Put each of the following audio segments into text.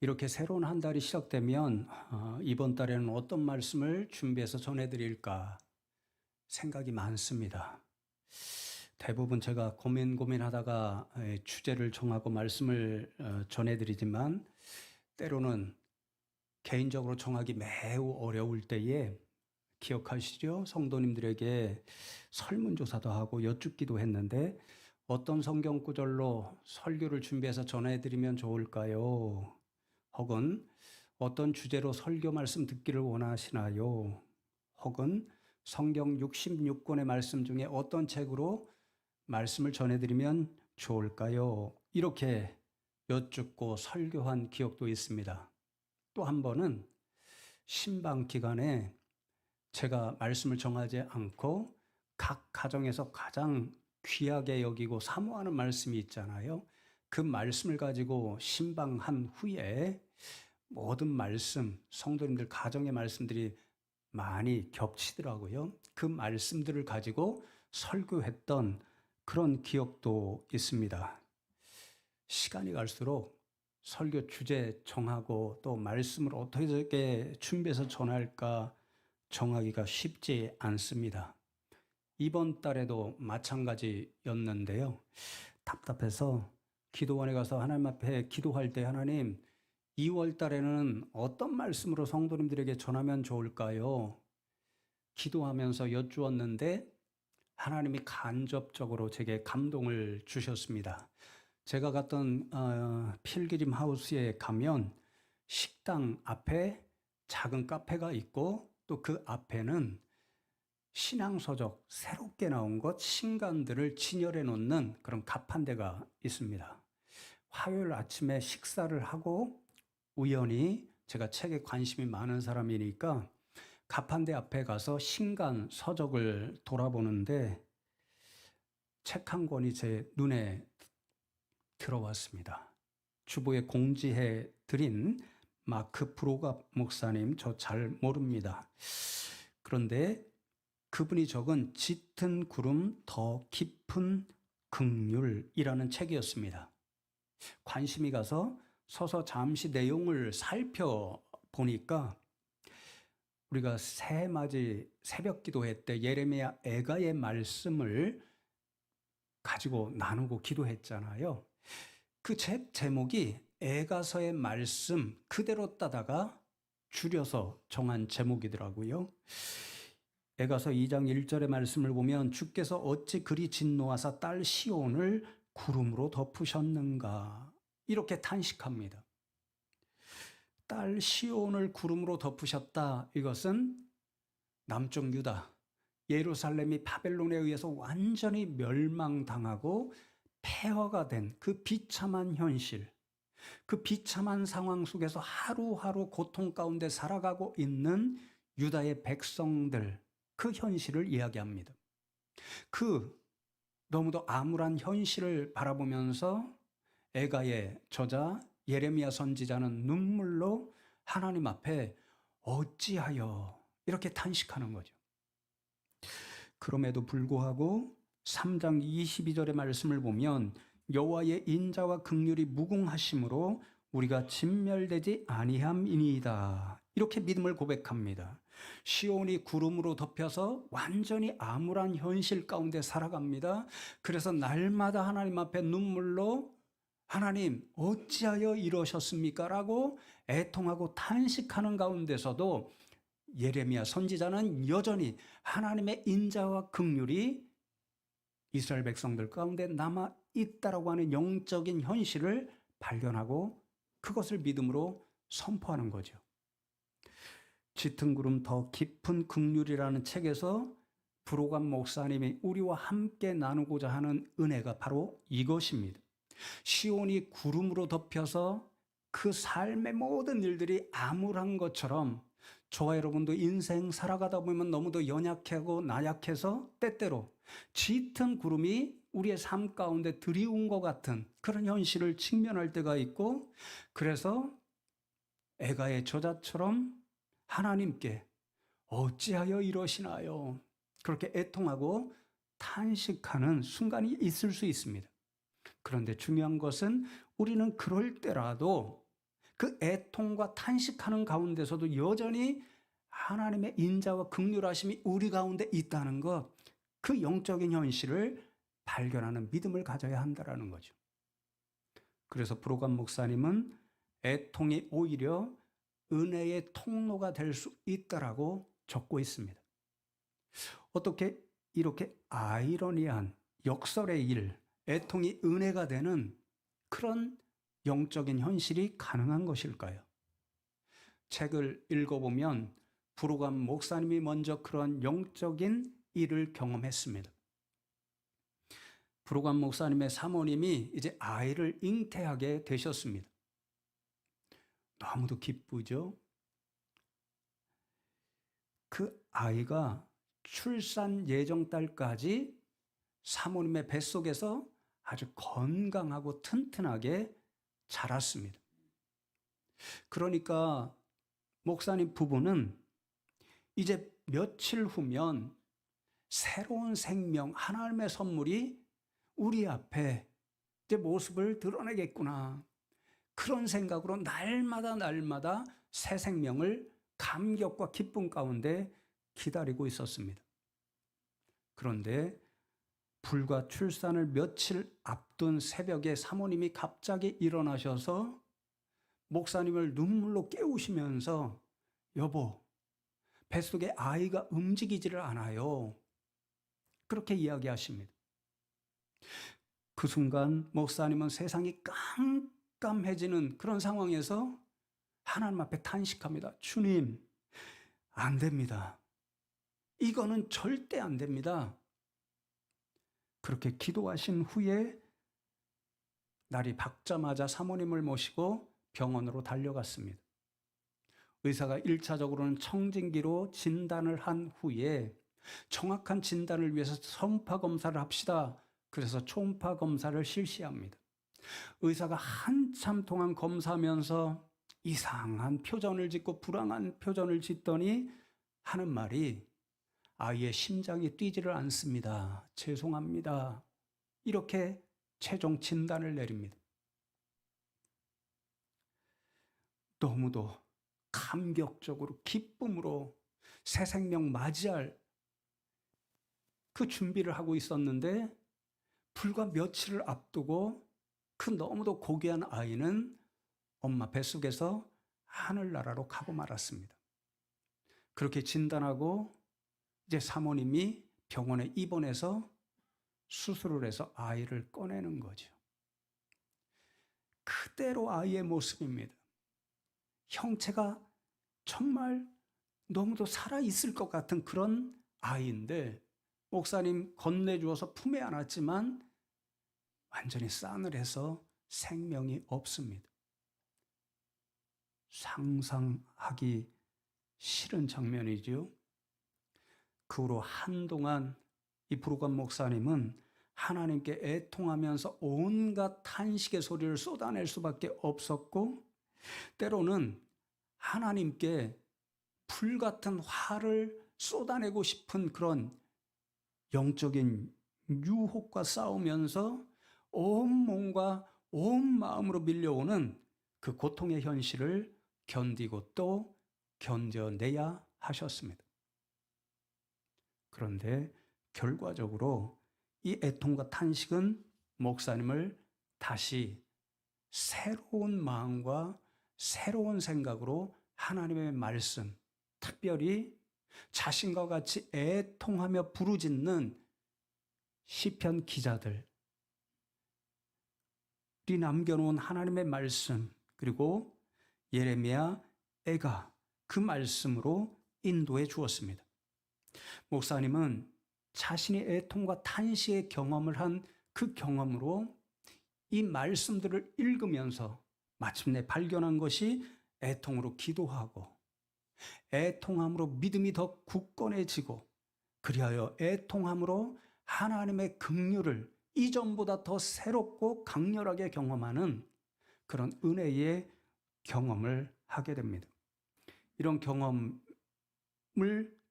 이렇게 새로운 한 달이 시작되면 이번 달에는 어떤 말씀을 준비해서 전해드릴까 생각이 많습니다. 대부분 제가 고민하다가 주제를 정하고 말씀을 전해드리지만 때로는 개인적으로 정하기 매우 어려울 때에 기억하시죠? 성도님들에게 설문조사도 하고 여쭙기도 했는데 어떤 성경 구절로 설교를 준비해서 전해드리면 좋을까요? 혹은 어떤 주제로 설교 말씀 듣기를 원하시나요? 혹은 성경 66권의 말씀 중에 어떤 책으로 말씀을 전해드리면 좋을까요? 이렇게 여쭙고 설교한 기억도 있습니다. 또 한 번은 신방 기간에 제가 말씀을 정하지 않고 각 가정에서 가장 귀하게 여기고 사모하는 말씀이 있잖아요. 그 말씀을 가지고 신방한 후에 모든 말씀, 성도님들 가정의 말씀들이 많이 겹치더라고요. 그 말씀들을 가지고 설교했던 그런 기억도 있습니다. 시간이 갈수록 설교 주제 정하고 또 말씀을 어떻게 준비해서 전할까 정하기가 쉽지 않습니다. 이번 달에도 마찬가지였는데요. 답답해서 기도원에 가서 하나님 앞에 기도할 때 하나님 2월 달에는 어떤 말씀으로 성도님들에게 전하면 좋을까요? 기도하면서 여쭈었는데 하나님이 간접적으로 제게 감동을 주셨습니다. 제가 갔던 필그림 하우스에 가면 식당 앞에 작은 카페가 있고 또 그 앞에는 신앙서적 새롭게 나온 것 신간들을 진열해 놓는 그런 가판대가 있습니다. 화요일 아침에 식사를 하고 우연히 제가 책에 관심이 많은 사람이니까 가판대 앞에 가서 신간 서적을 돌아보는데 책 한 권이 제 눈에 들어왔습니다. 주보에 공지해 드린 마크 브로갑 목사님, 저 잘 모릅니다. 그런데 그분이 적은 짙은 구름 더 깊은 긍휼이라는 책이었습니다. 관심이 가서 서서 잠시 내용을 살펴보니까 우리가 새해맞이 새벽 기도회 때 예레미야 애가의 말씀을 가지고 나누고 기도했잖아요. 그 책 제목이 애가서의 말씀 그대로 따다가 줄여서 정한 제목이더라고요. 애가서 2장 1절의 말씀을 보면 주께서 어찌 그리 진노하사 딸 시온을 구름으로 덮으셨는가 이렇게 탄식합니다. 딸 시온을 구름으로 덮으셨다. 이것은 남쪽 유다 예루살렘이 바벨론에 의해서 완전히 멸망당하고 폐허가 된 그 비참한 현실, 그 비참한 상황 속에서 하루하루 고통 가운데 살아가고 있는 유다의 백성들, 그 현실을 이야기합니다. 그 너무도 암울한 현실을 바라보면서 애가의 저자 예레미야 선지자는 눈물로 하나님 앞에 어찌하여 이렇게 탄식하는 거죠. 그럼에도 불구하고 3장 22절의 말씀을 보면 여호와의 인자와 긍휼이 무궁하심으로 우리가 진멸되지 아니함이니이다. 이렇게 믿음을 고백합니다. 시온이 구름으로 덮여서 완전히 암울한 현실 가운데 살아갑니다. 그래서 날마다 하나님 앞에 눈물로 하나님 어찌하여 이러셨습니까? 라고 애통하고 탄식하는 가운데서도 예레미야 선지자는 여전히 하나님의 인자와 긍휼이 이스라엘 백성들 가운데 남아 있다라고 하는 영적인 현실을 발견하고 그것을 믿음으로 선포하는 거죠. 짙은 구름 더 깊은 긍휼이라는 책에서 브로감 목사님이 우리와 함께 나누고자 하는 은혜가 바로 이것입니다. 시온이 구름으로 덮여서 그 삶의 모든 일들이 암울한 것처럼 저와 여러분도 인생 살아가다 보면 너무도 연약하고 나약해서 때때로 짙은 구름이 우리의 삶 가운데 드리운 것 같은 그런 현실을 직면할 때가 있고, 그래서 애가의 저자처럼 하나님께 어찌하여 이러시나요? 그렇게 애통하고 탄식하는 순간이 있을 수 있습니다. 그런데 중요한 것은 우리는 그럴 때라도 그 애통과 탄식하는 가운데서도 여전히 하나님의 인자와 긍휼하심이 우리 가운데 있다는 것, 그 영적인 현실을 발견하는 믿음을 가져야 한다는 거죠. 그래서 브로감 목사님은 애통이 오히려 은혜의 통로가 될 수 있다라고 적고 있습니다. 어떻게 이렇게 아이러니한 역설의 일, 애통이 은혜가 되는 그런 영적인 현실이 가능한 것일까요? 책을 읽어보면 브로감 목사님이 먼저 그런 영적인 일을 경험했습니다. 브로감 목사님의 사모님이 이제 아이를 잉태하게 되셨습니다. 너무도 기쁘죠? 그 아이가 출산 예정달까지 사모님의 뱃속에서 아주 건강하고 튼튼하게 자랐습니다. 그러니까 목사님 부부는 이제 며칠 후면 새로운 생명, 하나님의 선물이 우리 앞에 이제 모습을 드러내겠구나. 그런 생각으로 날마다 새 생명을 감격과 기쁨 가운데 기다리고 있었습니다. 그런데 불과 출산을 며칠 앞둔 새벽에 사모님이 갑자기 일어나셔서 목사님을 눈물로 깨우시면서 여보, 뱃속에 아이가 움직이지를 않아요. 그렇게 이야기하십니다. 그 순간 목사님은 세상이 깜깜해지는 그런 상황에서 하나님 앞에 탄식합니다. 주님, 안 됩니다. 이거는 절대 안 됩니다. 그렇게 기도하신 후에 날이 밝자마자 사모님을 모시고 병원으로 달려갔습니다. 의사가 1차적으로는 청진기로 진단을 한 후에 정확한 진단을 위해서 초음파 검사를 합시다. 그래서 초음파 검사를 실시합니다. 의사가 한참 동안 검사하면서 이상한 표정을 짓고 불안한 표정을 짓더니 하는 말이 아이의 심장이 뛰지를 않습니다. 죄송합니다. 이렇게 최종 진단을 내립니다. 너무도 감격적으로 기쁨으로 새 생명 맞이할 그 준비를 하고 있었는데 불과 며칠을 앞두고 그 너무도 고귀한 아이는 엄마 뱃속에서 하늘나라로 가고 말았습니다. 그렇게 진단하고 이제 사모님이 병원에 입원해서 수술을 해서 아이를 꺼내는 거죠. 그대로 아이의 모습입니다. 형체가 정말 너무도 살아있을 것 같은 그런 아이인데 목사님 건네주어서 품에 안았지만 완전히 싸늘해서 생명이 없습니다. 상상하기 싫은 장면이죠. 그 후로 한동안 이 브로감 목사님은 하나님께 애통하면서 온갖 탄식의 소리를 쏟아낼 수밖에 없었고 때로는 하나님께 불같은 화를 쏟아내고 싶은 그런 영적인 유혹과 싸우면서 온 몸과 온 마음으로 밀려오는 그 고통의 현실을 견디고 또 견뎌내야 하셨습니다. 그런데 결과적으로 이 애통과 탄식은 목사님을 다시 새로운 마음과 새로운 생각으로 하나님의 말씀, 특별히 자신과 같이 애통하며 부르짖는 시편 기자들이 남겨놓은 하나님의 말씀, 그리고 예레미야, 애가 그 말씀으로 인도해 주었습니다. 목사님은 자신이 애통과 탄식의 경험을 한 그 경험으로 이 말씀들을 읽으면서 마침내 발견한 것이 애통으로 기도하고 애통함으로 믿음이 더 굳건해지고 그리하여 애통함으로 하나님의 긍휼을 이전보다 더 새롭고 강렬하게 경험하는 그런 은혜의 경험을 하게 됩니다. 이런 경험을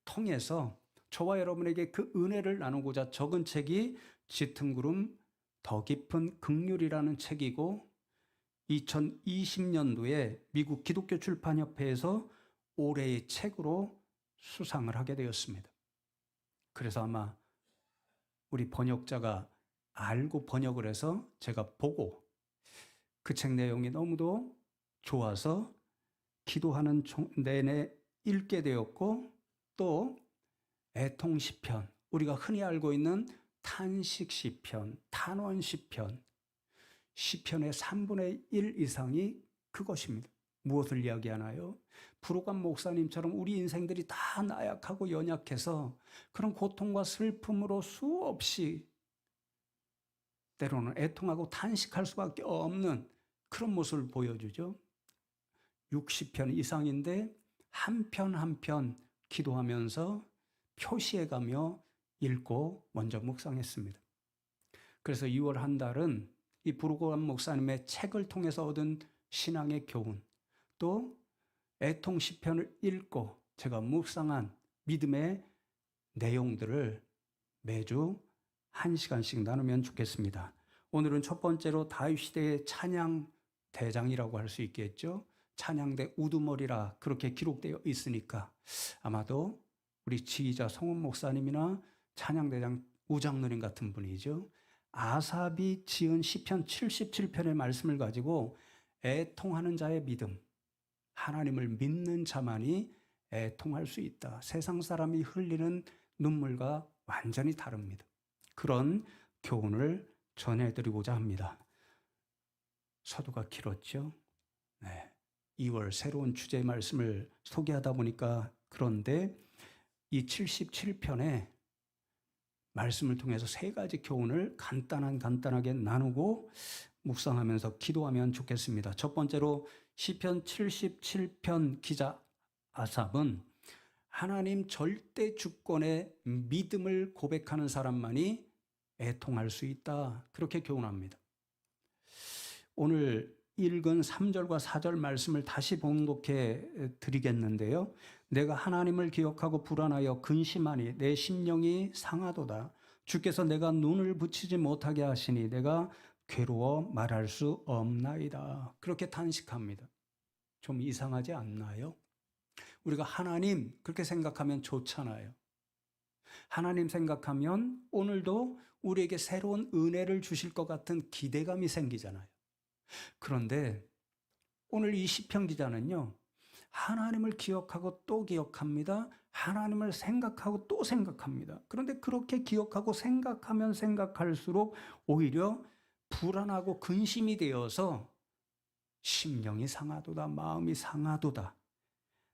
통해서 저와 여러분에게 그 은혜를 나누고자 적은 책이 짙은 구름 더 깊은 긍휼이라는 책이고 2020년도에 미국 기독교 출판협회에서 올해의 책으로 수상을 하게 되었습니다. 그래서 아마 우리 번역자가 알고 번역을 해서 제가 보고 그 책 내용이 너무도 좋아서 기도하는 내내 읽게 되었고, 또 애통 시편, 우리가 흔히 알고 있는 탄식 시편, 탄원 시편, 시편의 3분의 1 이상이 그것입니다. 무엇을 이야기하나요? 부르간 목사님처럼 우리 인생들이 다 나약하고 연약해서 그런 고통과 슬픔으로 수없이 때로는 애통하고 탄식할 수밖에 없는 그런 모습을 보여주죠. 60편 이상인데 한 편 한 편 기도하면서 표시해가며 읽고 먼저 묵상했습니다. 그래서 2월 한 달은 이 부르간 목사님의 책을 통해서 얻은 신앙의 교훈, 또 애통 시편을 읽고 제가 묵상한 믿음의 내용들을 매주 1시간씩 나누면 좋겠습니다. 오늘은 첫 번째로 다윗 시대의 찬양 대장이라고 할 수 있겠죠. 찬양대 우두머리라 그렇게 기록되어 있으니까 아마도 우리 지휘자 성훈 목사님이나 찬양대장 우장누님 같은 분이죠. 아삽이 지은 시편 77편의 말씀을 가지고 애통하는 자의 믿음, 하나님을 믿는 자만이 애통할 수 있다. 세상 사람이 흘리는 눈물과 완전히 다릅니다. 그런 교훈을 전해드리고자 합니다. 서두가 길었죠. 네. 2월 새로운 주제의 말씀을 소개하다 보니까 그런데 이 77편의 말씀을 통해서 3가지 교훈을 간단하게 나누고 묵상하면서 기도하면 좋겠습니다. 첫 번째로 시편 77편 기자 아삽은 하나님 절대 주권의 믿음을 고백하는 사람만이 애통할 수 있다. 그렇게 교훈합니다. 오늘 읽은 3절과 4절 말씀을 다시 봉독해 드리겠는데요. 내가 하나님을 기억하고 불안하여 근심하니 내 심령이 상하도다. 주께서 내가 눈을 붙이지 못하게 하시니 내가 괴로워 말할 수 없나이다. 그렇게 탄식합니다. 좀 이상하지 않나요? 우리가 하나님 그렇게 생각하면 좋잖아요. 하나님 생각하면 오늘도 우리에게 새로운 은혜를 주실 것 같은 기대감이 생기잖아요. 그런데 오늘 이 시편 기자는요, 하나님을 기억하고 또 기억합니다. 하나님을 생각하고 또 생각합니다. 그런데 그렇게 기억하고 생각하면 생각할수록 오히려 불안하고 근심이 되어서 심령이 상하도다, 마음이 상하도다.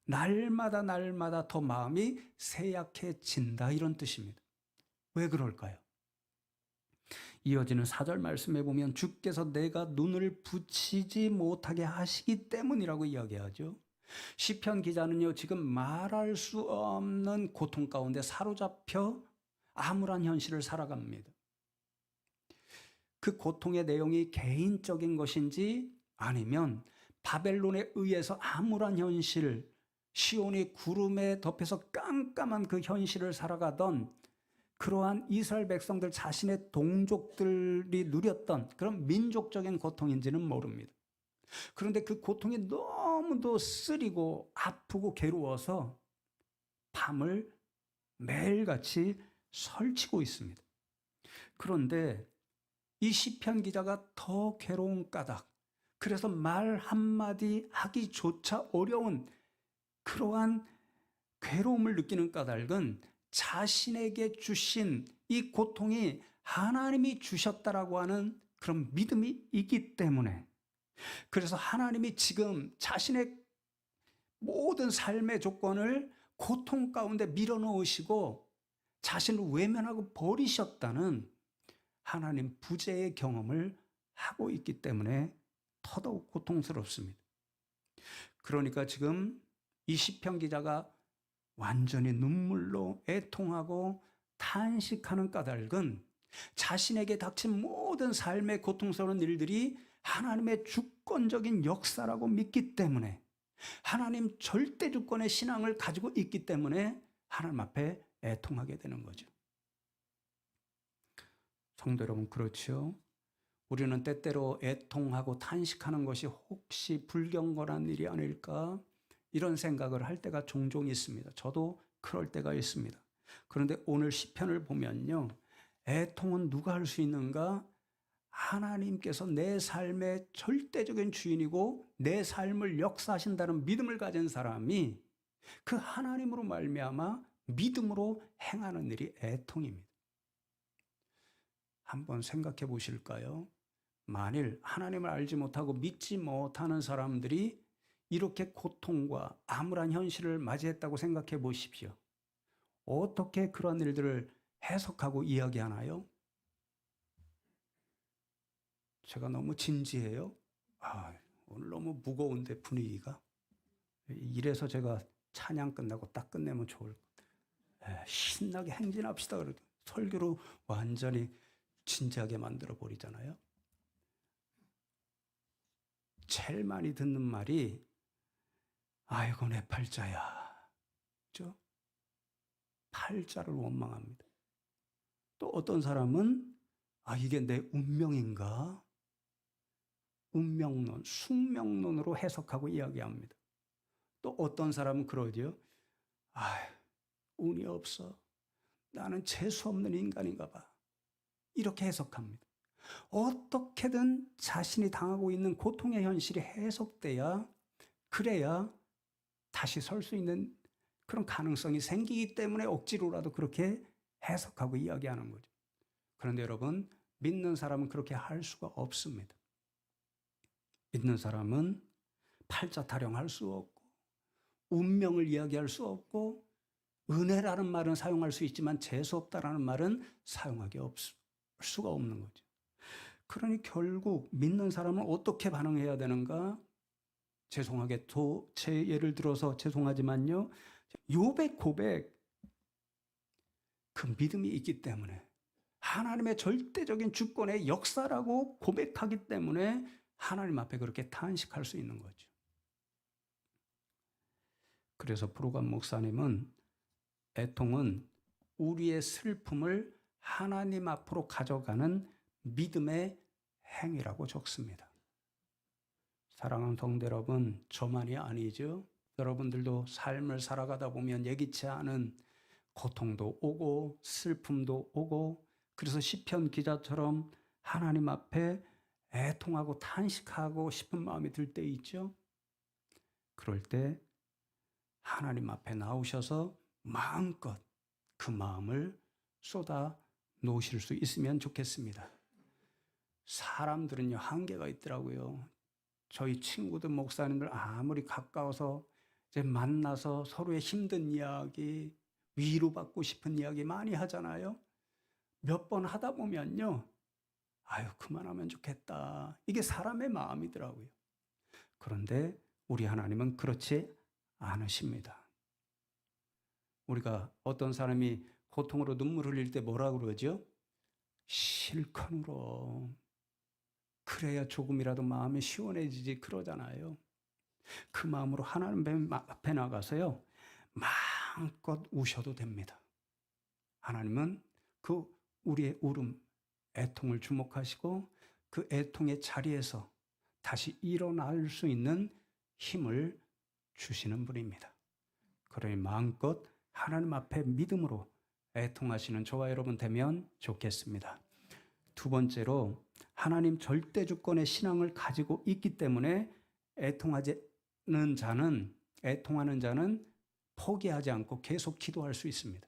날마다 더 마음이 쇠약해진다, 이런 뜻입니다. 왜 그럴까요? 이어지는 4절 말씀에 보면 주께서 내가 눈을 붙이지 못하게 하시기 때문이라고 이야기하죠. 시편 기자는요, 지금 말할 수 없는 고통 가운데 사로잡혀 암울한 현실을 살아갑니다. 그 고통의 내용이 개인적인 것인지 아니면 바벨론에 의해서 암울한 현실, 시온이 구름에 덮여서 깜깜한 그 현실을 살아가던 그러한 이스라엘 백성들 자신의 동족들이 누렸던 그런 민족적인 고통인지는 모릅니다. 그런데 그 고통이 너무도 쓰리고 아프고 괴로워서 밤을 매일같이 설치고 있습니다. 그런데 이 시편 기자가 더 괴로운 까닭, 그래서 말 한마디 하기조차 어려운 그러한 괴로움을 느끼는 까닭은 자신에게 주신 이 고통이 하나님이 주셨다라고 하는 그런 믿음이 있기 때문에, 그래서 하나님이 지금 자신의 모든 삶의 조건을 고통 가운데 밀어넣으시고 자신을 외면하고 버리셨다는 하나님 부재의 경험을 하고 있기 때문에 더더욱 고통스럽습니다. 그러니까 지금 이 시편 기자가 완전히 눈물로 애통하고 탄식하는 까닭은 자신에게 닥친 모든 삶의 고통스러운 일들이 하나님의 주권적인 역사라고 믿기 때문에, 하나님 절대 주권의 신앙을 가지고 있기 때문에 하나님 앞에 애통하게 되는 거죠. 성도 여러분, 그렇죠? 우리는 때때로 애통하고 탄식하는 것이 혹시 불경건한 일이 아닐까? 이런 생각을 할 때가 종종 있습니다. 저도 그럴 때가 있습니다. 그런데 오늘 시편을 보면요. 애통은 누가 할 수 있는가? 하나님께서 내 삶의 절대적인 주인이고 내 삶을 역사하신다는 믿음을 가진 사람이 그 하나님으로 말미암아 믿음으로 행하는 일이 애통입니다. 한번 생각해 보실까요? 만일 하나님을 알지 못하고 믿지 못하는 사람들이 이렇게 고통과 암울한 현실을 맞이했다고 생각해 보십시오. 어떻게 그런 일들을 해석하고 이야기하나요? 제가 너무 진지해요? 오늘 너무 무거운데 분위기가. 이래서 제가 찬양 끝나고 딱 끝내면 좋을 것 같아요. 신나게 행진합시다. 그래도 설교로 완전히 진지하게 만들어 버리잖아요. 제일 많이 듣는 말이 아이고 내 팔자야. 그죠? 팔자를 원망합니다. 또 어떤 사람은 이게 내 운명인가? 운명론, 숙명론으로 해석하고 이야기합니다. 또 어떤 사람은 그러죠. 운이 없어. 나는 재수 없는 인간인가 봐. 이렇게 해석합니다. 어떻게든 자신이 당하고 있는 고통의 현실이 해석돼야 그래야 다시 설 수 있는 그런 가능성이 생기기 때문에 억지로라도 그렇게 해석하고 이야기하는 거죠. 그런데 여러분, 믿는 사람은 그렇게 할 수가 없습니다. 믿는 사람은 팔자 타령할 수 없고 운명을 이야기할 수 없고 은혜라는 말은 사용할 수 있지만 재수 없다라는 말은 사용하기 수가 없는 거죠. 그러니 결국 믿는 사람은 어떻게 반응해야 되는가? 죄송하게 제 예를 들어서 죄송하지만요. 욥의 고백, 그 믿음이 있기 때문에 하나님의 절대적인 주권의 역사라고 고백하기 때문에 하나님 앞에 그렇게 탄식할 수 있는 거죠. 그래서 브루간 목사님은 애통은 우리의 슬픔을 하나님 앞으로 가져가는 믿음의 행위라고 적습니다. 사랑하는 성도 여러분, 저만이 아니죠. 여러분들도 삶을 살아가다 보면 예기치 않은 고통도 오고 슬픔도 오고 그래서 시편 기자처럼 하나님 앞에 애통하고 탄식하고 싶은 마음이 들 때 있죠. 그럴 때 하나님 앞에 나오셔서 마음껏 그 마음을 쏟아 놓으실 수 있으면 좋겠습니다. 사람들은요, 한계가 있더라고요. 저희 친구들, 목사님들 아무리 가까워서 이제 만나서 서로의 힘든 이야기, 위로받고 싶은 이야기 많이 하잖아요. 몇 번 하다 보면요, 그만하면 좋겠다. 이게 사람의 마음이더라고요. 그런데 우리 하나님은 그렇지 않으십니다. 우리가 어떤 사람이 고통으로 눈물 흘릴 때 뭐라고 그러죠? 실컷 울어. 그래야 조금이라도 마음이 시원해지지 그러잖아요. 그 마음으로 하나님 앞에 나가서요. 마음껏 우셔도 됩니다. 하나님은 그 우리의 울음, 애통을 주목하시고 그 애통의 자리에서 다시 일어날 수 있는 힘을 주시는 분입니다. 그러니 마음껏 하나님 앞에 믿음으로 애통하시는 저와 여러분 되면 좋겠습니다. 두 번째로 하나님 절대 주권의 신앙을 가지고 있기 때문에 애통하는 자는 포기하지 않고 계속 기도할 수 있습니다.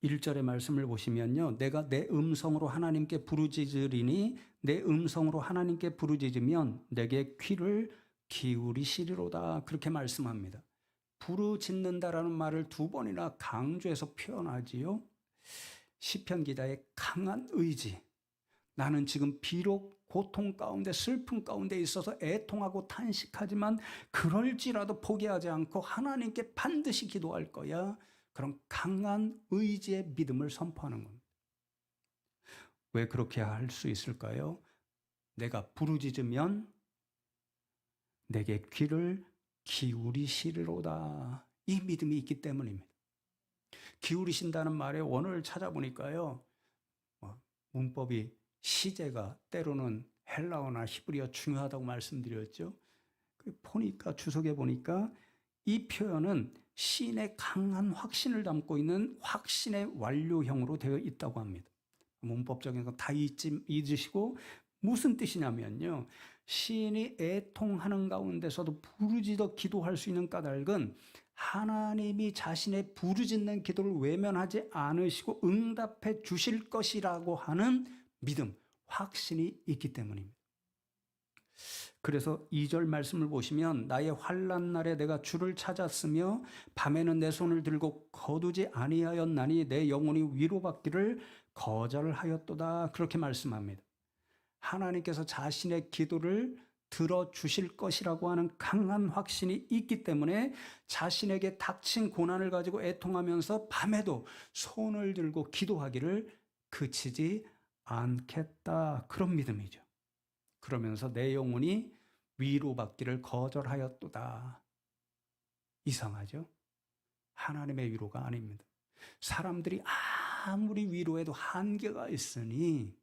1절의 말씀을 보시면요. 내가 내 음성으로 하나님께 부르짖으리니 내 음성으로 하나님께 부르짖으면 내게 귀를 기울이시리로다. 그렇게 말씀합니다. 부르짖는다라는 말을 두 번이나 강조해서 표현하지요. 시편 기자의 강한 의지. 나는 지금 비록 고통 가운데 슬픔 가운데 있어서 애통하고 탄식하지만 그럴지라도 포기하지 않고 하나님께 반드시 기도할 거야. 그런 강한 의지의 믿음을 선포하는 겁니다. 왜 그렇게 할 수 있을까요? 내가 부르짖으면 내게 귀를 기울이시리로다. 이 믿음이 있기 때문입니다. 기울이신다는 말의 원어를 찾아보니까요. 문법이 시제가 때로는 헬라어나 히브리어 중요하다고 말씀드렸죠. 보니까 주석에 보니까 이 표현은 시인의 강한 확신을 담고 있는 확신의 완료형으로 되어 있다고 합니다. 문법적인 거 다 잊으시고 무슨 뜻이냐면요. 시인이 애통하는 가운데서도 부르짖어 기도할 수 있는 까닭은 하나님이 자신의 부르짖는 기도를 외면하지 않으시고 응답해 주실 것이라고 하는 믿음, 확신이 있기 때문입니다. 그래서 2절 말씀을 보시면 나의 환난 날에 내가 주를 찾았으며 밤에는 내 손을 들고 거두지 아니하였나니 내 영혼이 위로받기를 거절하였도다. 그렇게 말씀합니다. 하나님께서 자신의 기도를 들어주실 것이라고 하는 강한 확신이 있기 때문에 자신에게 닥친 고난을 가지고 애통하면서 밤에도 손을 들고 기도하기를 그치지 않겠다. 그런 믿음이죠. 그러면서 내 영혼이 위로받기를 거절하였도다. 이상하죠? 하나님의 위로가 아닙니다. 사람들이 아무리 위로해도 한계가 있으니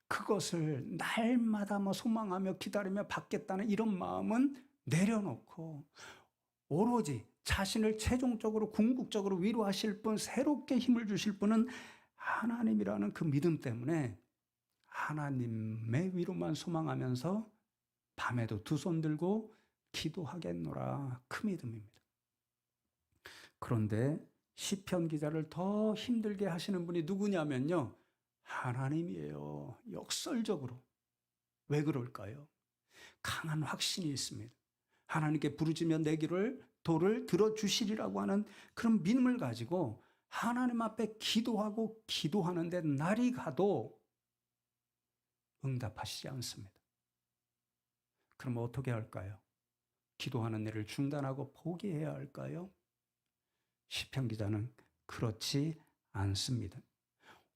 그것을 날마다 소망하며 기다리며 받겠다는 이런 마음은 내려놓고 오로지 자신을 최종적으로 궁극적으로 위로하실 분, 새롭게 힘을 주실 분은 하나님이라는 그 믿음 때문에 하나님의 위로만 소망하면서 밤에도 두 손 들고 기도하겠노라. 그 믿음입니다. 그런데 시편 기자를 더 힘들게 하시는 분이 누구냐면요. 하나님이에요. 역설적으로. 왜 그럴까요? 강한 확신이 있습니다. 하나님께 부르짖으면 내 도를 들어주시리라고 하는 그런 믿음을 가지고 하나님 앞에 기도하고 기도하는데 날이 가도 응답하시지 않습니다. 그럼 어떻게 할까요? 기도하는 일을 중단하고 포기해야 할까요? 시편 기자는 그렇지 않습니다.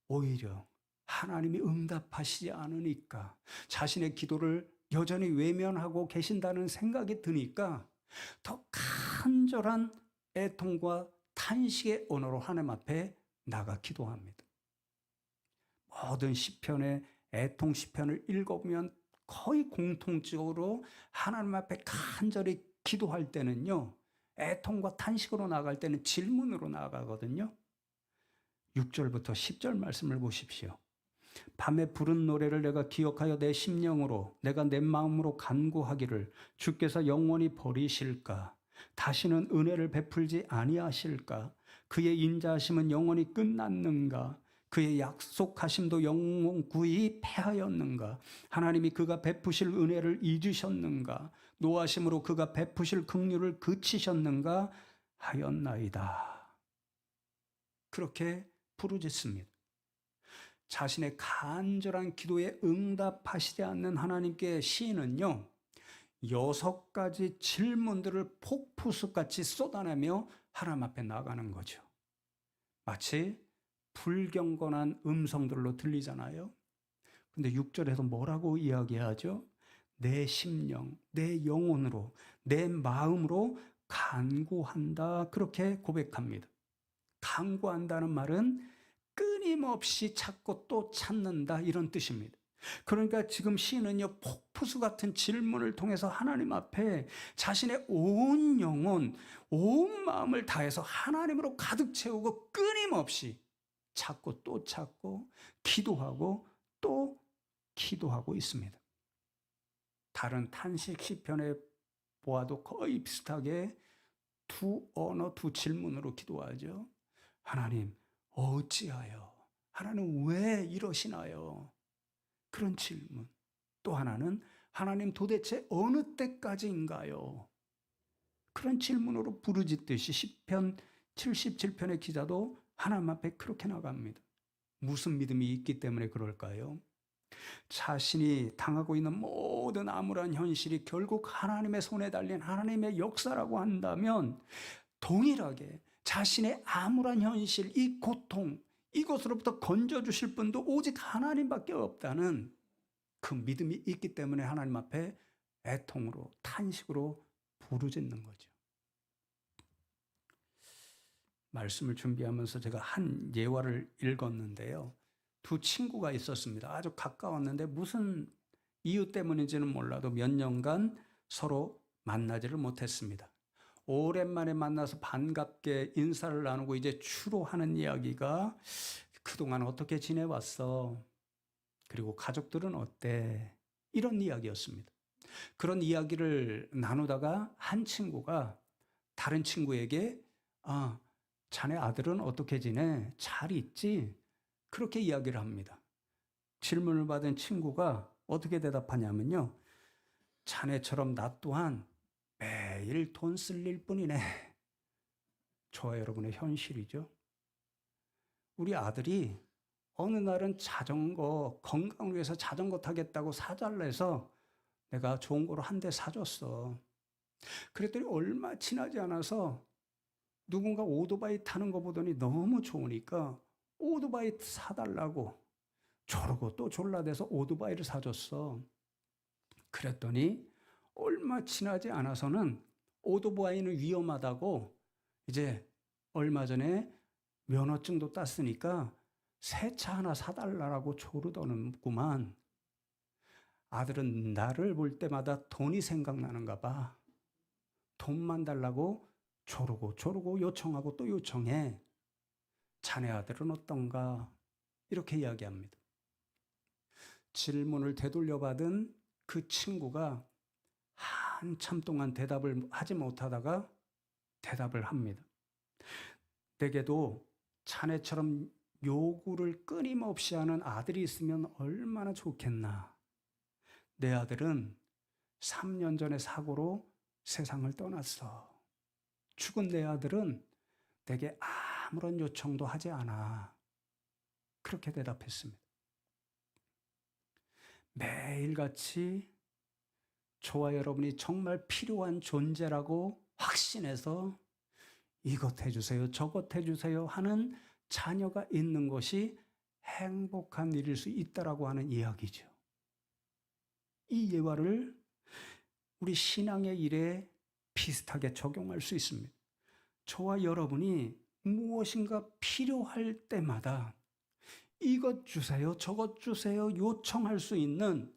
오히려 하나님이 응답하시지 않으니까 자신의 기도를 여전히 외면하고 계신다는 생각이 드니까 더 간절한 애통과 탄식의 언어로 하나님 앞에 나가 기도합니다. 모든 시편의 애통 시편을 읽어보면 거의 공통적으로 하나님 앞에 간절히 기도할 때는요. 애통과 탄식으로 나갈 때는 질문으로 나가거든요. 6절부터 10절 말씀을 보십시오. 밤에 부른 노래를 내가 기억하여 내 심령으로 내가 내 마음으로 간구하기를 주께서 영원히 버리실까? 다시는 은혜를 베풀지 아니하실까? 그의 인자하심은 영원히 끝났는가? 그의 약속하심도 영원구이 패하였는가? 하나님이 그가 베푸실 은혜를 잊으셨는가? 노하심으로 그가 베푸실 긍휼을 그치셨는가 하였나이다. 그렇게 부르짖습니다. 자신의 간절한 기도에 응답하시지 않는 하나님께 시인은요 6가지 질문들을 폭포수같이 쏟아내며 하나님 앞에 나가는 거죠. 마치 불경건한 음성들로 들리잖아요. 근데 6절에서 뭐라고 이야기하죠? 내 심령, 내 영혼으로, 내 마음으로 간구한다. 그렇게 고백합니다. 간구한다는 말은 끊임없이 찾고 또 찾는다 이런 뜻입니다. 그러니까 지금 시인은요 폭포수 같은 질문을 통해서 하나님 앞에 자신의 온 영혼, 온 마음을 다해서 하나님으로 가득 채우고 끊임없이 찾고 또 찾고 기도하고 또 기도하고 있습니다. 다른 탄식 시편에 보아도 거의 비슷하게 두 언어, 두 질문으로 기도하죠. 하나님 어찌하여? 하나님 왜 이러시나요? 그런 질문. 또 하나는 하나님 도대체 어느 때까지인가요? 그런 질문으로 부르짖듯이 시편 77편의 기자도 하나님 앞에 그렇게 나갑니다. 무슨 믿음이 있기 때문에 그럴까요? 자신이 당하고 있는 모든 암울한 현실이 결국 하나님의 손에 달린 하나님의 역사라고 한다면 동일하게 자신의 암울한 현실, 이 고통, 이것으로부터 건져주실 분도 오직 하나님밖에 없다는 그 믿음이 있기 때문에 하나님 앞에 애통으로, 탄식으로 부르짖는 거죠. 말씀을 준비하면서 제가 한 예화를 읽었는데요. 두 친구가 있었습니다. 아주 가까웠는데 무슨 이유 때문인지는 몰라도 몇 년간 서로 만나지를 못했습니다. 오랜만에 만나서 반갑게 인사를 나누고 이제 주로 하는 이야기가 그동안 어떻게 지내왔어? 그리고 가족들은 어때? 이런 이야기였습니다. 그런 이야기를 나누다가 한 친구가 다른 친구에게 자네 아들은 어떻게 지내? 잘 있지? 그렇게 이야기를 합니다. 질문을 받은 친구가 어떻게 대답하냐면요. 자네처럼 나 또한 매일 돈 쓸 일 뿐이네. 저와 여러분의 현실이죠. 우리 아들이 어느 날은 자전거, 건강을 위해서 자전거 타겠다고 사달래서 내가 좋은 거로 한 대 사줬어. 그랬더니 얼마 지나지 않아서 누군가 오토바이 타는 거 보더니 너무 좋으니까 오토바이 사달라고 저러고 또 졸라대서 오토바이를 사줬어. 그랬더니 얼마 지나지 않아서는 오토바이는 위험하다고 이제 얼마 전에 면허증도 땄으니까 새 차 하나 사달라고 조르더는구만. 아들은 나를 볼 때마다 돈이 생각나는가 봐. 돈만 달라고 조르고 요청하고 또 요청해. 자네 아들은 어떤가? 이렇게 이야기합니다. 질문을 되돌려 받은 그 친구가 한참 동안 대답을 하지 못하다가 대답을 합니다. 내게도 자네처럼 요구를 끊임없이 하는 아들이 있으면 얼마나 좋겠나. 내 아들은 3년 전에 사고로 세상을 떠났어. 죽은 내 아들은 내게 아무런 요청도 하지 않아. 그렇게 대답했습니다. 매일같이 저와 여러분이 정말 필요한 존재라고 확신해서 이것 해주세요, 저것 해주세요 하는 자녀가 있는 것이 행복한 일일 수 있다라고 하는 이야기죠. 이 예화를 우리 신앙의 일에 비슷하게 적용할 수 있습니다. 저와 여러분이 무엇인가 필요할 때마다 이것 주세요, 저것 주세요 요청할 수 있는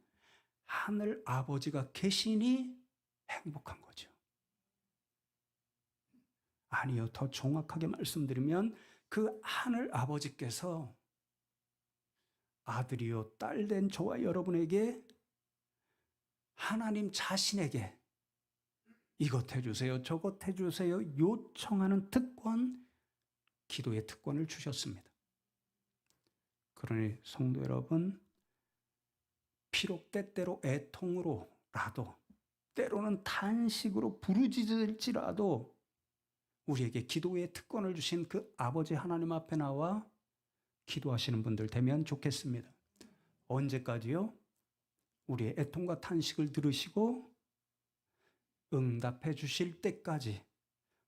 하늘 아버지가 계시니 행복한 거죠. 아니요, 더 정확하게 말씀드리면 그 하늘 아버지께서 아들이요 딸 된 저와 여러분에게 하나님 자신에게 이것 해주세요, 저것 해주세요 요청하는 특권, 기도의 특권을 주셨습니다. 그러니 성도 여러분, 비록 때때로 애통으로라도 때로는 탄식으로 부르짖을지라도 우리에게 기도의 특권을 주신 그 아버지 하나님 앞에 나와 기도하시는 분들 되면 좋겠습니다. 언제까지요? 우리의 애통과 탄식을 들으시고 응답해 주실 때까지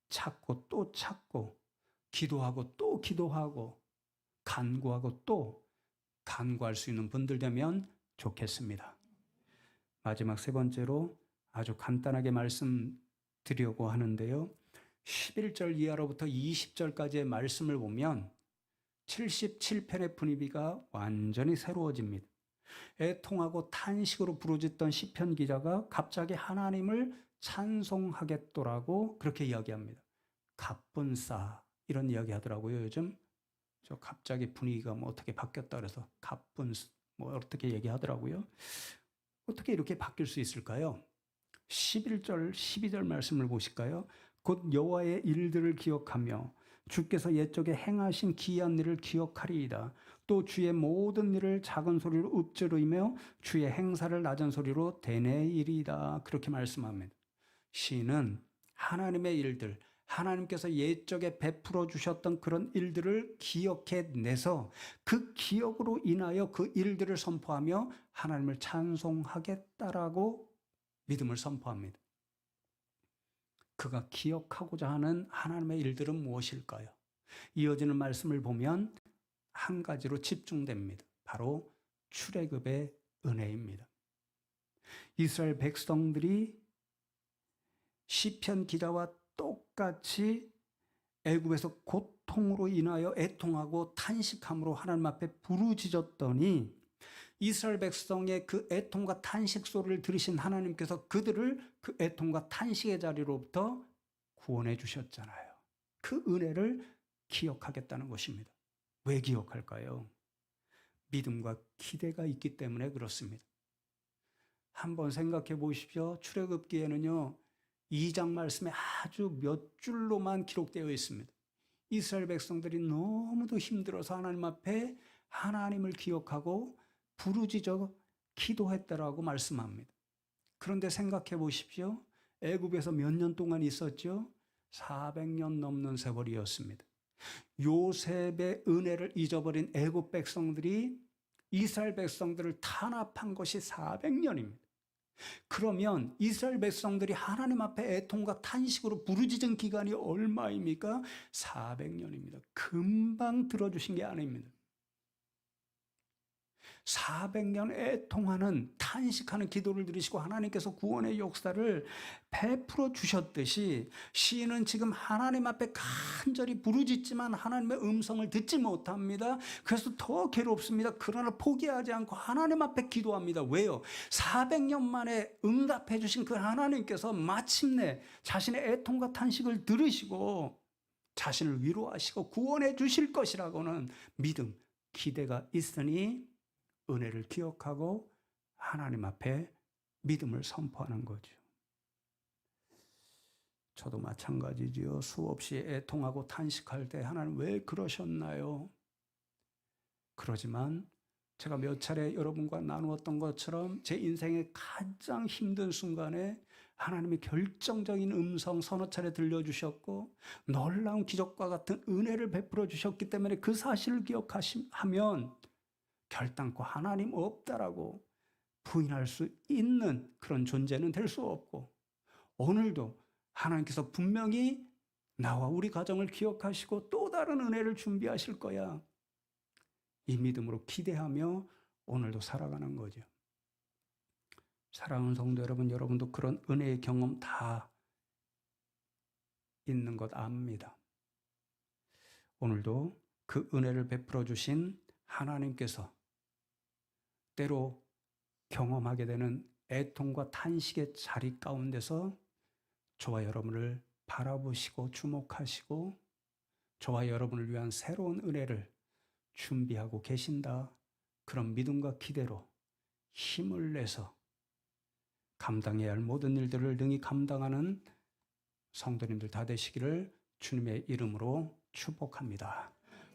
찾고 또 찾고 기도하고 또 기도하고 간구하고 또 간구할 수 있는 분들 되면 좋겠습니다. 마지막 세 번째로 아주 간단하게 말씀드리려고 하는데요. 11절 이하로부터 20절까지의 말씀을 보면 77편의 분위기가 완전히 새로워집니다. 애통하고 탄식으로 부르짖던 시편 기자가 갑자기 하나님을 찬송하겠더라고 그렇게 이야기합니다. 갑분싸 이런 이야기 하더라고요. 요즘 저 갑자기 분위기가 뭐 어떻게 바뀌었다 그래서 갑분 뭐 어떻게 얘기하더라고요. 어떻게 이렇게 바뀔 수 있을까요? 11절 12절 말씀을 보실까요? 곧 여호와의 일들을 기억하며 주께서 옛적에 행하신 기이한 일을 기억하리이다. 또 주의 모든 일을 작은 소리로 읊조리며 주의 행사를 낮은 소리로 되뇌이리이다. 그렇게 말씀합니다. 시인은 하나님의 일들, 하나님께서 옛적에 베풀어 주셨던 그런 일들을 기억해내서 그 기억으로 인하여 그 일들을 선포하며 하나님을 찬송하겠다라고 믿음을 선포합니다. 그가 기억하고자 하는 하나님의 일들은 무엇일까요? 이어지는 말씀을 보면 한 가지로 집중됩니다. 바로 출애굽의 은혜입니다. 이스라엘 백성들이 시편 기자와 똑같이 애굽에서 고통으로 인하여 애통하고 탄식함으로 하나님 앞에 부르짖었더니 이스라엘 백성의 그 애통과 탄식 소리를 들으신 하나님께서 그들을 그 애통과 탄식의 자리로부터 구원해 주셨잖아요. 그 은혜를 기억하겠다는 것입니다. 왜 기억할까요? 믿음과 기대가 있기 때문에 그렇습니다. 한번 생각해 보십시오. 출애굽기에는요, 2장 말씀에 아주 몇 줄로만 기록되어 있습니다. 이스라엘 백성들이 너무도 힘들어서 하나님 앞에 하나님을 기억하고 부르짖어 기도했다라고 말씀합니다. 그런데 생각해 보십시오. 애굽에서 몇 년 동안 있었죠? 400년 넘는 세월이었습니다. 요셉의 은혜를 잊어버린 애굽 백성들이 이스라엘 백성들을 탄압한 것이 400년입니다. 그러면 이스라엘 백성들이 하나님 앞에 애통과 탄식으로 부르짖은 기간이 얼마입니까? 400년입니다. 금방 들어주신 게 아닙니다. 400년 애통하는 탄식하는 기도를 들으시고 하나님께서 구원의 역사를 베풀어 주셨듯이 시인은 지금 하나님 앞에 간절히 부르짖지만 하나님의 음성을 듣지 못합니다. 그래서 더 괴롭습니다. 그러나 포기하지 않고 하나님 앞에 기도합니다. 왜요? 400년 만에 응답해 주신 그 하나님께서 마침내 자신의 애통과 탄식을 들으시고 자신을 위로하시고 구원해 주실 것이라고는 믿음, 기대가 있으니 은혜를 기억하고 하나님 앞에 믿음을 선포하는 거죠. 저도 마찬가지지요. 수없이 애통하고 탄식할 때 하나님 왜 그러셨나요? 그러지만 제가 몇 차례 여러분과 나누었던 것처럼 제 인생의 가장 힘든 순간에 하나님이 결정적인 음성 서너 차례 들려주셨고 놀라운 기적과 같은 은혜를 베풀어 주셨기 때문에 그 사실을 기억하면 결단코 하나님 없다라고 부인할 수 있는 그런 존재는 될 수 없고, 오늘도 하나님께서 분명히 나와 우리 가정을 기억하시고 또 다른 은혜를 준비하실 거야. 이 믿음으로 기대하며 오늘도 살아가는 거죠. 사랑하는 성도 여러분, 여러분도 그런 은혜의 경험 다 있는 것 압니다. 오늘도 그 은혜를 베풀어 주신 하나님께서 때로 경험하게 되는 애통과 탄식의 자리 가운데서 저와 여러분을 바라보시고 주목하시고 저와 여러분을 위한 새로운 은혜를 준비하고 계신다. 그런 믿음과 기대로 힘을 내서 감당해야 할 모든 일들을 능히 감당하는 성도님들 다 되시기를 주님의 이름으로 축복합니다.